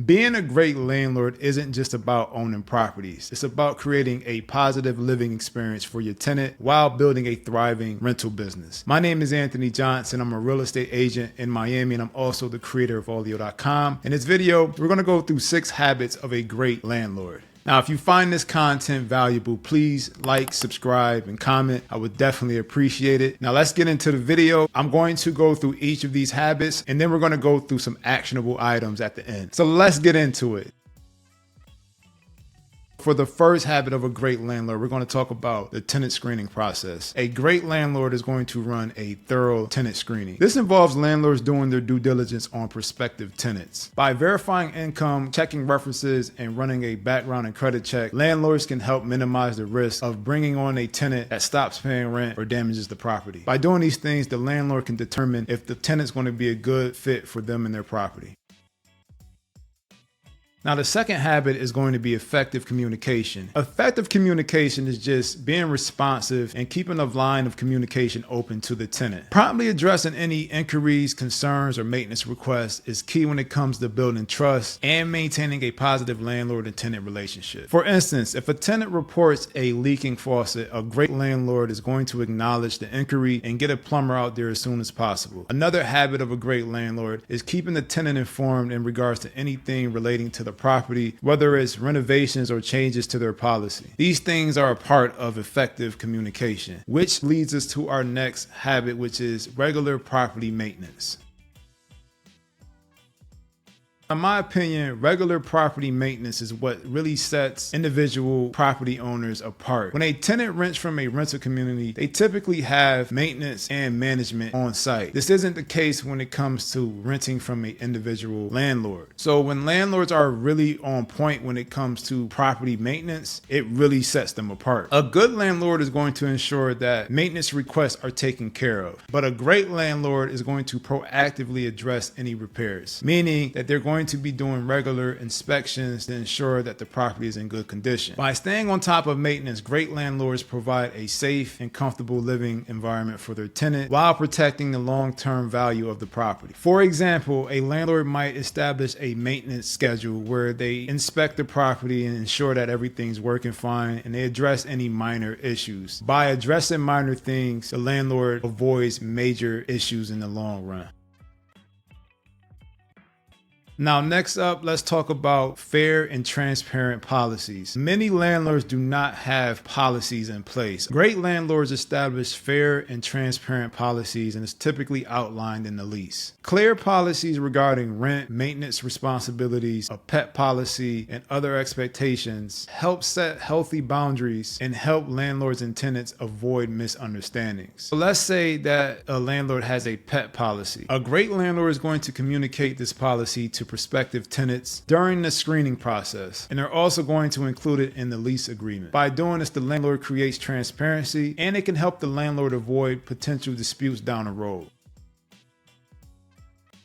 Being a great landlord isn't just about owning properties. It's about creating a positive living experience for your tenant while building a thriving rental business. My name is Anthony Johnson. I'm a real estate agent in Miami, and I'm also the creator of Audio.com. In this video, we're going to go through 6 habits of a great landlord. Now, if you find this content valuable, please like, subscribe, and comment. I would definitely appreciate it. Now, let's get into the video. I'm going to go through each of these habits, and then we're going to go through some actionable items at the end. So let's get into it. For the first habit of a great landlord, we're going to talk about the tenant screening process. A great landlord is going to run a thorough tenant screening. This involves landlords doing their due diligence on prospective tenants. By verifying income, checking references, and running a background and credit check, landlords can help minimize the risk of bringing on a tenant that stops paying rent or damages the property. By doing these things, the landlord can determine if the tenant's going to be a good fit for them and their property. Now, the second habit is going to be effective communication. Effective communication is just being responsive and keeping a line of communication open to the tenant. Promptly addressing any inquiries, concerns, or maintenance requests is key when it comes to building trust and maintaining a positive landlord and tenant relationship. For instance, if a tenant reports a leaking faucet, a great landlord is going to acknowledge the inquiry and get a plumber out there as soon as possible. Another habit of a great landlord is keeping the tenant informed in regards to anything relating to the property, whether it's renovations or changes to their policy. These things are a part of effective communication, which leads us to our next habit, which is regular property maintenance. In my opinion, regular property maintenance is what really sets individual property owners apart. When a tenant rents from a rental community, they typically have maintenance and management on site. This isn't the case when it comes to renting from an individual landlord. So when landlords are really on point when it comes to property maintenance, it really sets them apart. A good landlord is going to ensure that maintenance requests are taken care of, but a great landlord is going to proactively address any repairs, meaning that they're going to be doing regular inspections to ensure that the property is in good condition. By staying on top of maintenance, great landlords provide a safe and comfortable living environment for their tenant while protecting the long-term value of the property. For example, a landlord might establish a maintenance schedule where they inspect the property and ensure that everything's working fine, and they address any minor issues. By addressing minor things, the landlord avoids major issues in the long run. Now, next up, let's talk about fair and transparent policies. Many landlords do not have policies in place. Great landlords establish fair and transparent policies, and it's typically outlined in the lease. Clear policies regarding rent, maintenance responsibilities, a pet policy, and other expectations help set healthy boundaries and help landlords and tenants avoid misunderstandings. So let's say that a landlord has a pet policy. A great landlord is going to communicate this policy to prospective tenants during the screening process, and they're also going to include it in the lease agreement. By doing this, the landlord creates transparency, and it can help the landlord avoid potential disputes down the road.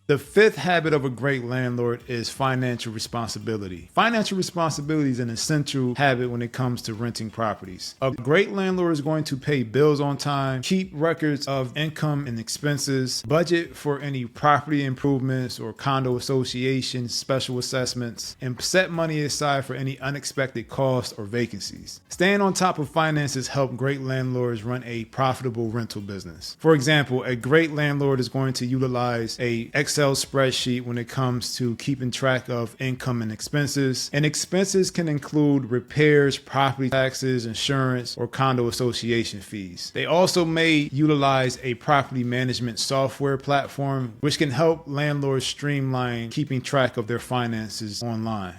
The fifth habit of a great landlord is financial responsibility. Financial responsibility is an essential habit when it comes to renting properties. A great landlord is going to pay bills on time, keep records of income and expenses, budget for any property improvements or condo association special assessments, and set money aside for any unexpected costs or vacancies. Staying on top of finances help great landlords run a profitable rental business. For example, a great landlord is going to utilize a Excel spreadsheet when it comes to keeping track of income and expenses. And expenses can include repairs, property taxes, insurance, or condo association fees. They also may utilize a property management software platform, which can help landlords streamline keeping track of their finances online.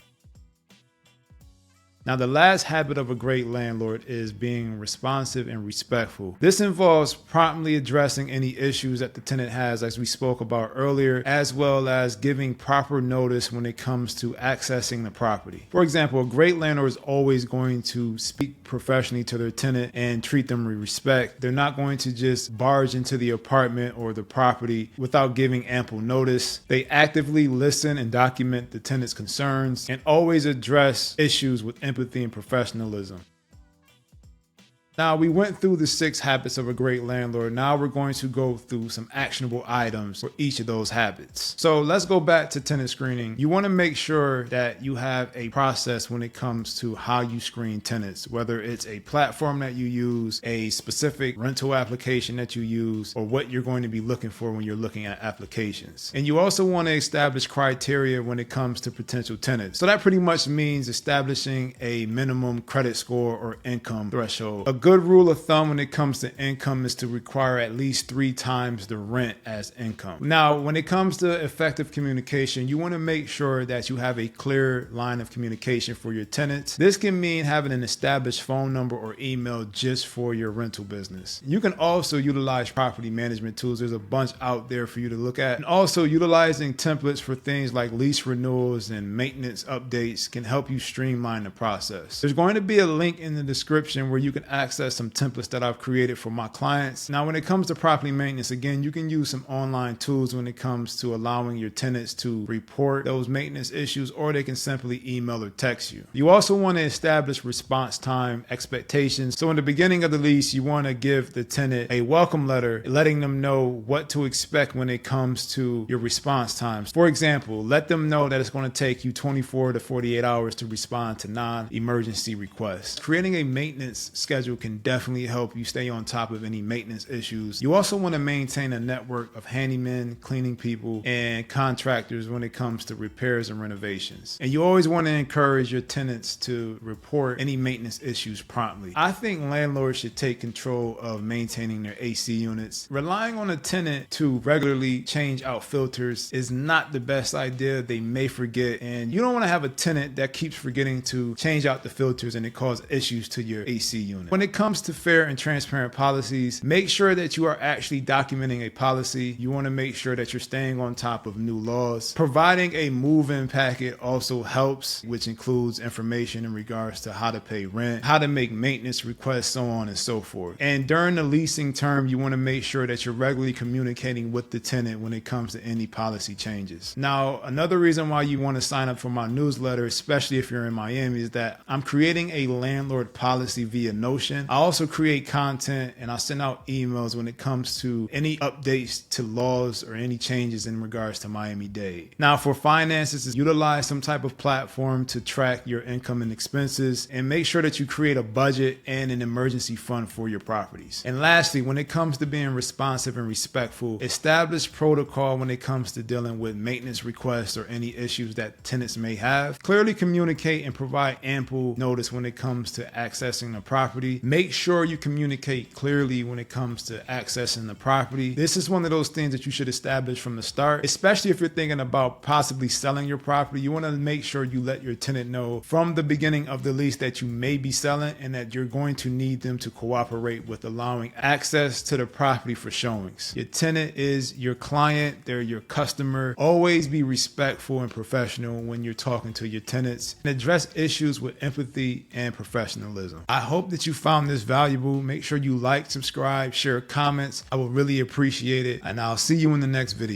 Now, the last habit of a great landlord is being responsive and respectful. This involves promptly addressing any issues that the tenant has, as we spoke about earlier, as well as giving proper notice when it comes to accessing the property. For example, a great landlord is always going to speak professionally to their tenant and treat them with respect. They're not going to just barge into the apartment or the property without giving ample notice. They actively listen and document the tenant's concerns and always address issues with empathy and professionalism. Now, we went through the 6 habits of a great landlord. Now we're going to go through some actionable items for each of those habits. So let's go back to tenant screening. You want to make sure that you have a process when it comes to how you screen tenants, whether it's a platform that you use, a specific rental application that you use, or what you're going to be looking for when you're looking at applications. And you also want to establish criteria when it comes to potential tenants. So that pretty much means establishing a minimum credit score or income threshold. A good rule of thumb when it comes to income is to require at least 3 times the rent as income. Now, when it comes to effective communication, you want to make sure that you have a clear line of communication for your tenants. This can mean having an established phone number or email just for your rental business. You can also utilize property management tools. There's a bunch out there for you to look at. And also utilizing templates for things like lease renewals and maintenance updates can help you streamline the process. There's going to be a link in the description where you can access some templates that I've created for my clients. Now, when it comes to property maintenance, again, you can use some online tools when it comes to allowing your tenants to report those maintenance issues, or they can simply email or text you. You also want to establish response time expectations. So in the beginning of the lease, you want to give the tenant a welcome letter, letting them know what to expect when it comes to your response times. For example, let them know that it's going to take you 24 to 48 hours to respond to non-emergency requests. Creating a maintenance schedule can definitely help you stay on top of any maintenance issues. You also want to maintain a network of handymen, cleaning people, and contractors when it comes to repairs and renovations. And you always want to encourage your tenants to report any maintenance issues promptly. I think landlords should take control of maintaining their AC units. Relying on a tenant to regularly change out filters is not the best idea. They may forget, and you don't want to have a tenant that keeps forgetting to change out the filters and it causes issues to your AC unit. When it comes to fair and transparent policies, make sure that you are actually documenting a policy. You want to make sure that you're staying on top of new laws. Providing a move-in packet also helps, which includes information in regards to how to pay rent, how to make maintenance requests, so on and so forth. And during the leasing term, you want to make sure that you're regularly communicating with the tenant when it comes to any policy changes. Now, another reason why you want to sign up for my newsletter, especially if you're in Miami, is that I'm creating a landlord policy via Notion. I also create content and I send out emails when it comes to any updates to laws or any changes in regards to Miami-Dade. Now, for finances, utilize some type of platform to track your income and expenses, and make sure that you create a budget and an emergency fund for your properties. And lastly, when it comes to being responsive and respectful, establish protocol when it comes to dealing with maintenance requests or any issues that tenants may have. Clearly communicate and provide ample notice when it comes to accessing the property. Make sure you communicate clearly when it comes to accessing the property. This is one of those things that you should establish from the start, especially if you're thinking about possibly selling your property. You want to make sure you let your tenant know from the beginning of the lease that you may be selling and that you're going to need them to cooperate with allowing access to the property for showings. Your tenant is your client, they're your customer. Always be respectful and professional when you're talking to your tenants, and address issues with empathy and professionalism. I hope that you found this valuable. Make sure you like, subscribe, share comments. I will really appreciate it, and I'll see you in the next video.